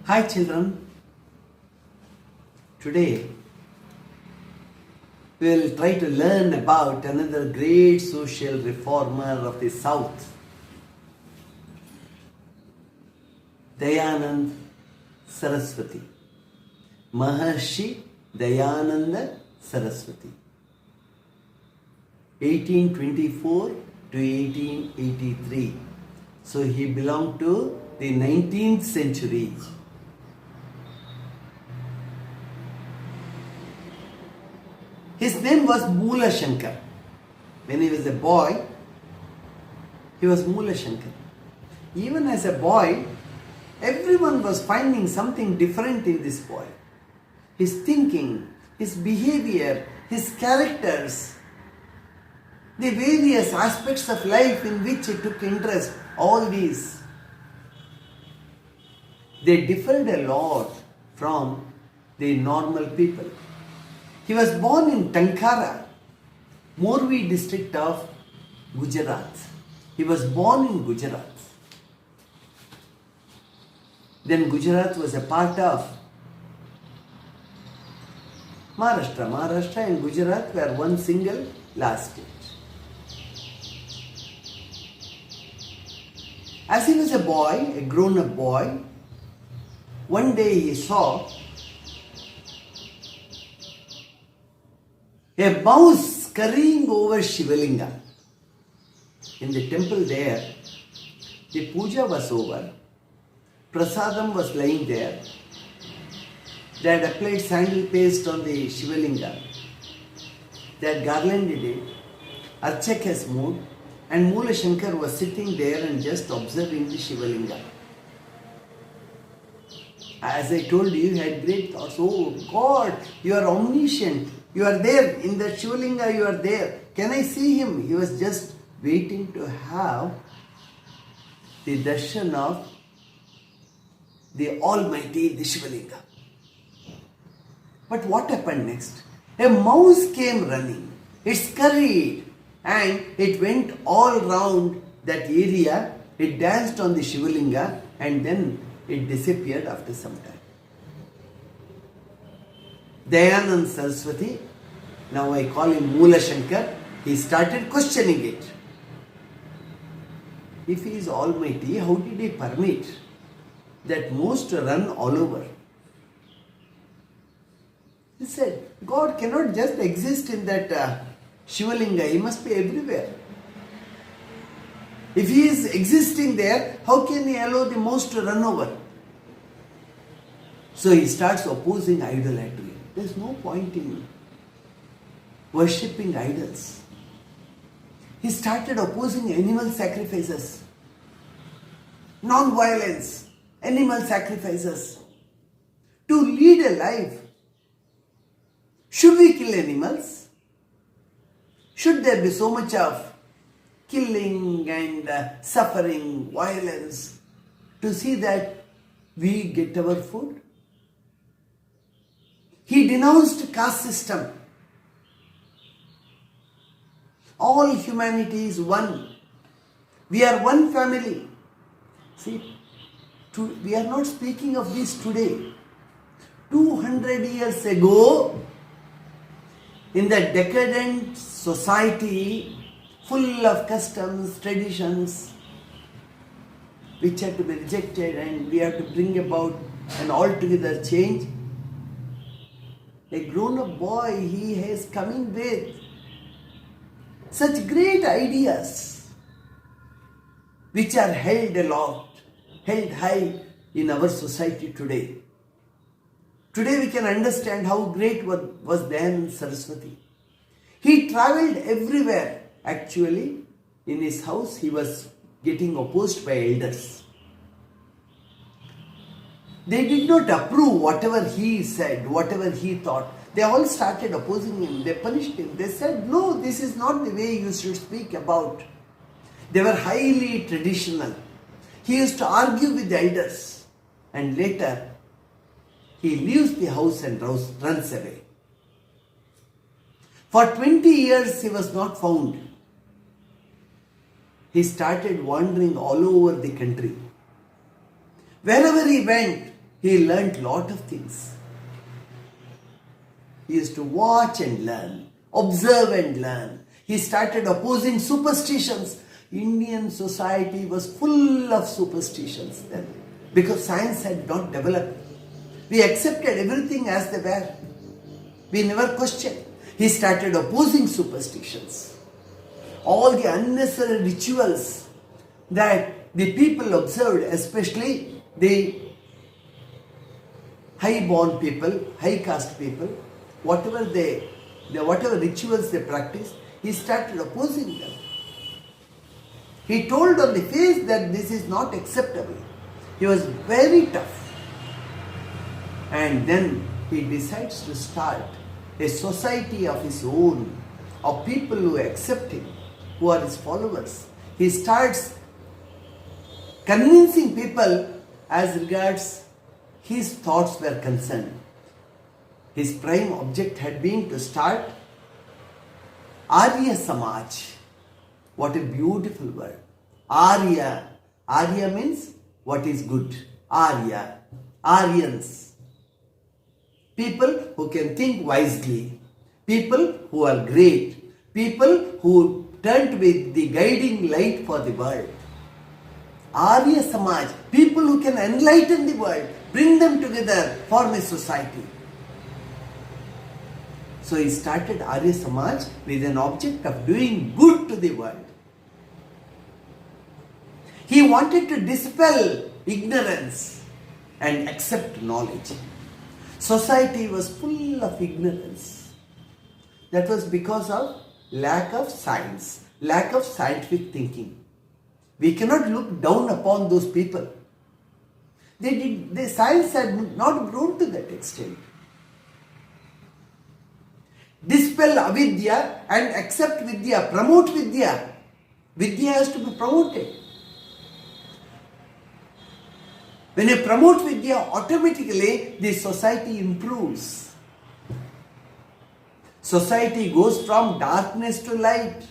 Hi children, today we will try to learn about another great social reformer of the South, Dayananda Saraswati, Maharshi Dayananda Saraswati, 1824 to 1883. So he belonged to the 19th century. His name was Moola Shankar. When he was a boy, he was Moola Shankar. Even as a boy, everyone was finding something different in this boy. His thinking, his behavior, his characters, the various aspects of life in which he took interest, all these, they differed a lot from the normal people. He was born in Tankara, Morbi district of Gujarat. He was born in Gujarat. Then Gujarat was a part of Maharashtra. Maharashtra and Gujarat were one single last state. As he was a boy, a grown-up boy, one day he saw a mouse scurrying over Shiva Linga. In the temple there, the puja was over, prasadam was lying there. They had applied sandal paste on the Shiva Linga. They had garlanded it. Archak has moved, and Moola Shankar was sitting there and just observing the Shiva Linga. As I told you, he had great thoughts. Oh God, you are omniscient. You are there in the Shiva Linga, you are there. Can I see him? He was just waiting to have the darshan of the Almighty, the Shiva Linga. But what happened next? A mouse came running. It scurried and it went all round that area. It danced on the Shiva Linga and then it disappeared after some time. Dayananda Saraswati, now I call him Moola Shankar, he started questioning it. If he is Almighty, how did he permit that mouse to run all over? He said, God cannot just exist in that Shiva Linga, he must be everywhere. If he is existing there, how can he allow the mouse to run over? So he starts opposing idolatry. There is no point in worshipping idols. He started opposing animal sacrifices, non-violence, animal sacrifices. To lead a life, should we kill animals? Should there be so much of killing and suffering, violence, to see that we get our food? He denounced caste system. All humanity is one. We are one family. See, we are not speaking of this today. 200 years ago, in that decadent society, full of customs, traditions, which had to be rejected and we have to bring about an altogether change, a grown-up boy, he is coming with such great ideas which are held aloft, held high in our society today. Today we can understand how great was Dayananda Saraswati. He travelled everywhere. Actually, in his house he was getting opposed by elders. They did not approve whatever he said, whatever he thought. They all started opposing him. They punished him. They said, no, this is not the way you should speak about. They were highly traditional. He used to argue with the elders. And later, he leaves the house and runs away. For 20 years, he was not found. He started wandering all over the country. Wherever he went, He learnt lot of things. He used to watch and learn, observe and learn. He started opposing superstitions. Indian society was full of superstitions then because science had not developed. We accepted everything as they were. We never questioned. He started opposing superstitions. All the unnecessary rituals that the people observed, especially the high-born people, high-caste people, whatever rituals they practiced, he started opposing them. He told on the face that this is not acceptable. He was very tough. And then he decides to start a society of his own, of people who accept him, who are his followers. He starts convincing people as regards his thoughts were concerned. His prime object had been to start Arya Samaj. What a beautiful word. Arya. Arya means what is good. Arya. Aryans. People who can think wisely. People who are great. People who turn to be the guiding light for the world. Arya Samaj. People who can enlighten the world. Bring them together, form a society. So he started Arya Samaj with an object of doing good to the world. He wanted to dispel ignorance and accept knowledge. Society was full of ignorance. That was because of lack of science, lack of scientific thinking. We cannot look down upon those people. The science had not grown to that extent. Dispel avidya and accept vidya, promote vidya. Vidya has to be promoted. When you promote vidya, automatically the society improves. Society goes from darkness to light.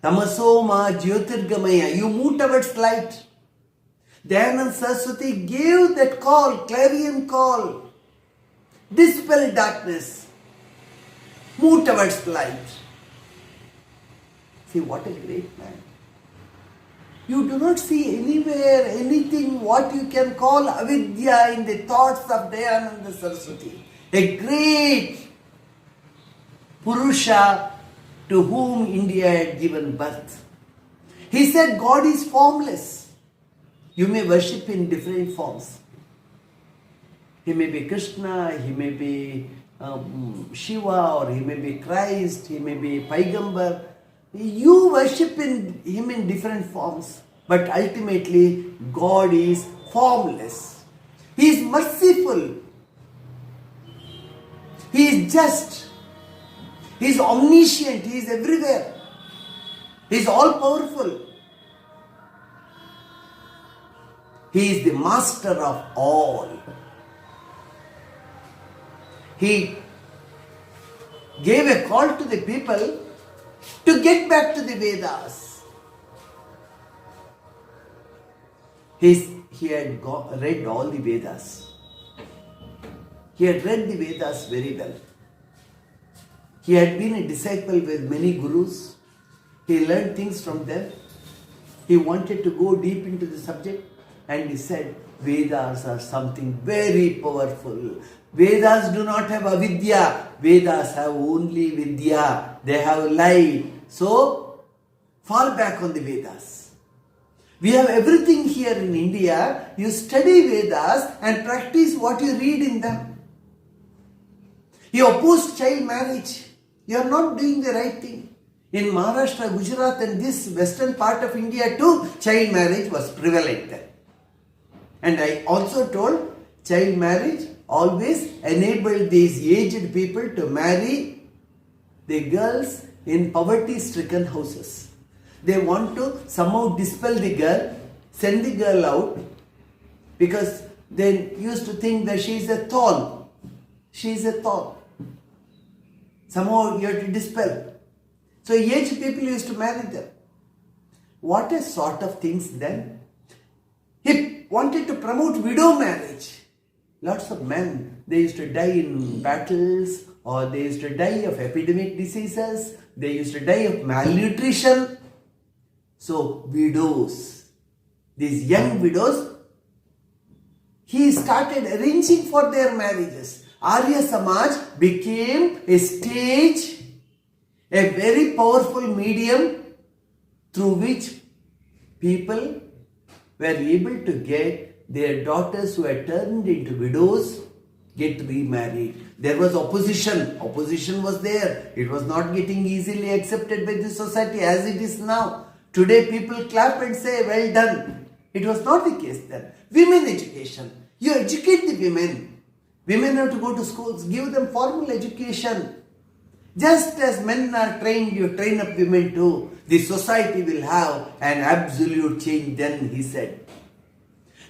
Tamaso ma jyotirgamaya. You move towards light. Dayananda Saraswati gave that call, clarion call. Dispel darkness. Move towards light. See, what a great man. You do not see anywhere anything what you can call avidya in the thoughts of Dayananda Saraswati. A great Purusha to whom India had given birth. He said God is formless. You may worship in different forms. He may be Krishna, he may be Shiva, or he may be Christ, he may be Paigambar. You worship him in different forms. But ultimately, God is formless. He is merciful. He is just. He is omniscient. He is everywhere. He is all powerful. He is the master of all. He gave a call to the people to get back to the Vedas. He had read all the Vedas. He had read the Vedas very well. He had been a disciple with many gurus. He learned things from them. He wanted to go deep into the subject, and he said, Vedas are something very powerful. Vedas do not have avidya. Vedas have only vidya. They have light. So, fall back on the Vedas. We have everything here in India. You study Vedas and practice what you read in them. You oppose child marriage. You are not doing the right thing. In Maharashtra, Gujarat and this western part of India too, child marriage was prevalent there. And I also told child marriage always enabled these aged people to marry the girls in poverty-stricken houses. They want to somehow dispel the girl, send the girl out, because they used to think that she is a thorn. She is a thorn. Somehow you have to dispel. So aged people used to marry them. What a sort of things then? He wanted to promote widow marriage. Lots of men, they used to die in battles, or they used to die of epidemic diseases, they used to die of malnutrition. So widows, these young widows, he started arranging for their marriages. Arya Samaj became a stage, a very powerful medium through which people were able to get their daughters who had turned into widows get remarried. There was opposition. Opposition was there. It was not getting easily accepted by the society as it is now. Today people clap and say, well done. It was not the case then. Women education. You educate the women. Women have to go to schools. Give them formal education. Just as men are trained, you train up women too. The society will have an absolute change then, he said.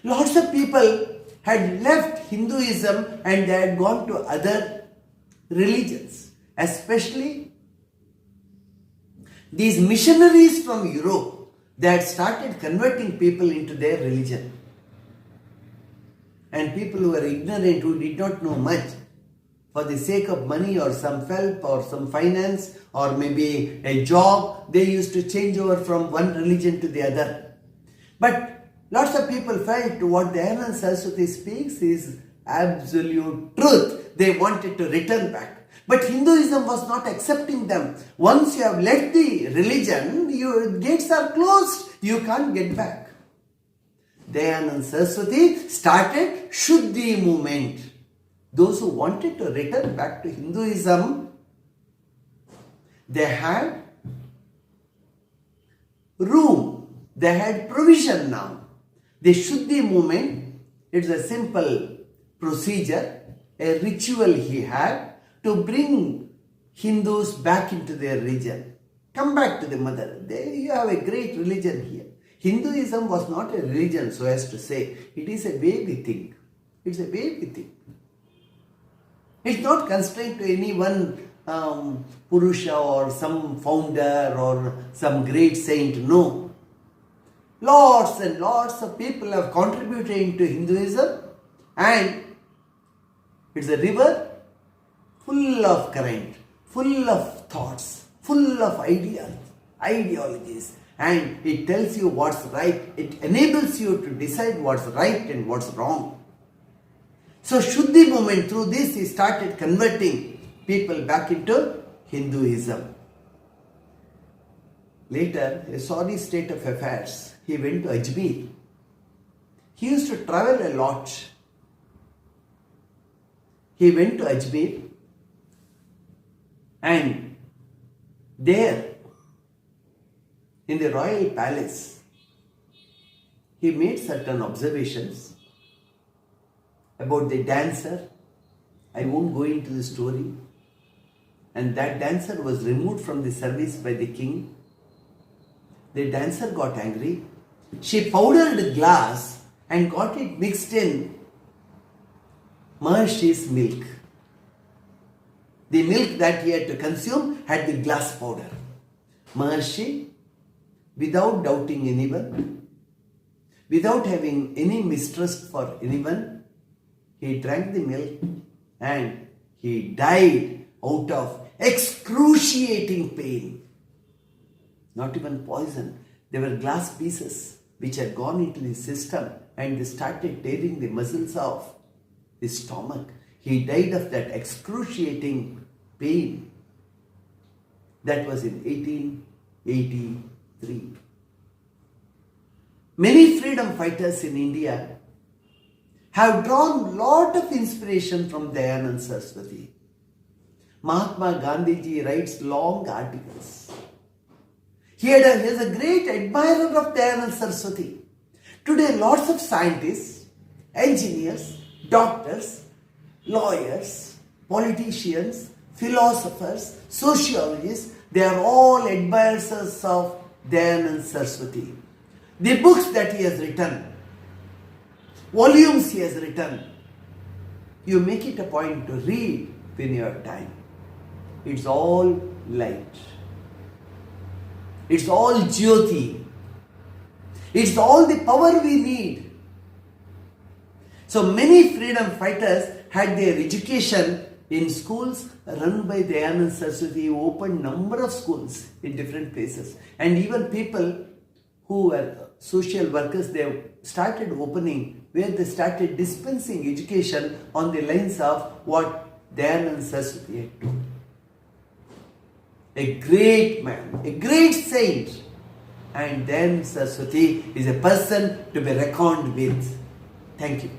Lots of people had left Hinduism and they had gone to other religions. Especially these missionaries from Europe, they had started converting people into their religion. And people who were ignorant, who did not know much, for the sake of money or some help or some finance or maybe a job, they used to change over from one religion to the other. But lots of people felt what Dayananda Saraswati speaks is absolute truth. They wanted to return back. But Hinduism was not accepting them. Once you have left the religion, your gates are closed. You can't get back. Dayananda Saraswati started Shuddhi movement. Those who wanted to return back to Hinduism, they had room. They had provision now. The Shuddhi movement, it's a simple procedure, a ritual he had to bring Hindus back into their religion. Come back to the mother. You have a great religion here. Hinduism was not a religion, so as to say. It is a baby thing. It's a baby thing. It's not constrained to any one Purusha or some founder or some great saint. No. Lots and lots of people have contributed into Hinduism, and it's a river full of current, full of thoughts, full of ideologies, and it tells you what's right. It enables you to decide what's right and what's wrong. So Shuddhi movement, through this he started converting people back into Hinduism. Later, a sorry state of affairs, he went to Ajmer. He used to travel a lot. He went to Ajmer, and there in the royal palace, he made certain observations about the dancer. I won't go into the story. And that dancer was removed from the service by the king. The dancer got angry. She powdered glass and got it mixed in Maharshi's milk. The milk that he had to consume had the glass powder. Maharshi, without doubting anyone, without having any mistrust for anyone, he drank the milk and he died out of excruciating pain. Not even poison. There were glass pieces which had gone into the system and they started tearing the muscles of his stomach. He died of that excruciating pain. That was in 1883. Many freedom fighters in India have drawn lot of inspiration from Dayananda Saraswati. Mahatma Gandhi writes long articles. He is a great admirer of Dayananda Saraswati. Today, lots of scientists, engineers, doctors, lawyers, politicians, philosophers, sociologists, they are all admirers of Dayananda Saraswati. The books that he has written, volumes he has written, you make it a point to read when you have time. It's all light. It's all Jyoti. It's all the power we need So many freedom fighters had their education in schools run by Dayananda Saraswati, who opened number of schools in different places. And even people who were social workers, they started opening where they started dispensing education on the lines of what Dayananda Saraswati had told. A great man, a great saint. And then Saraswati is a person to be reckoned with. Thank you.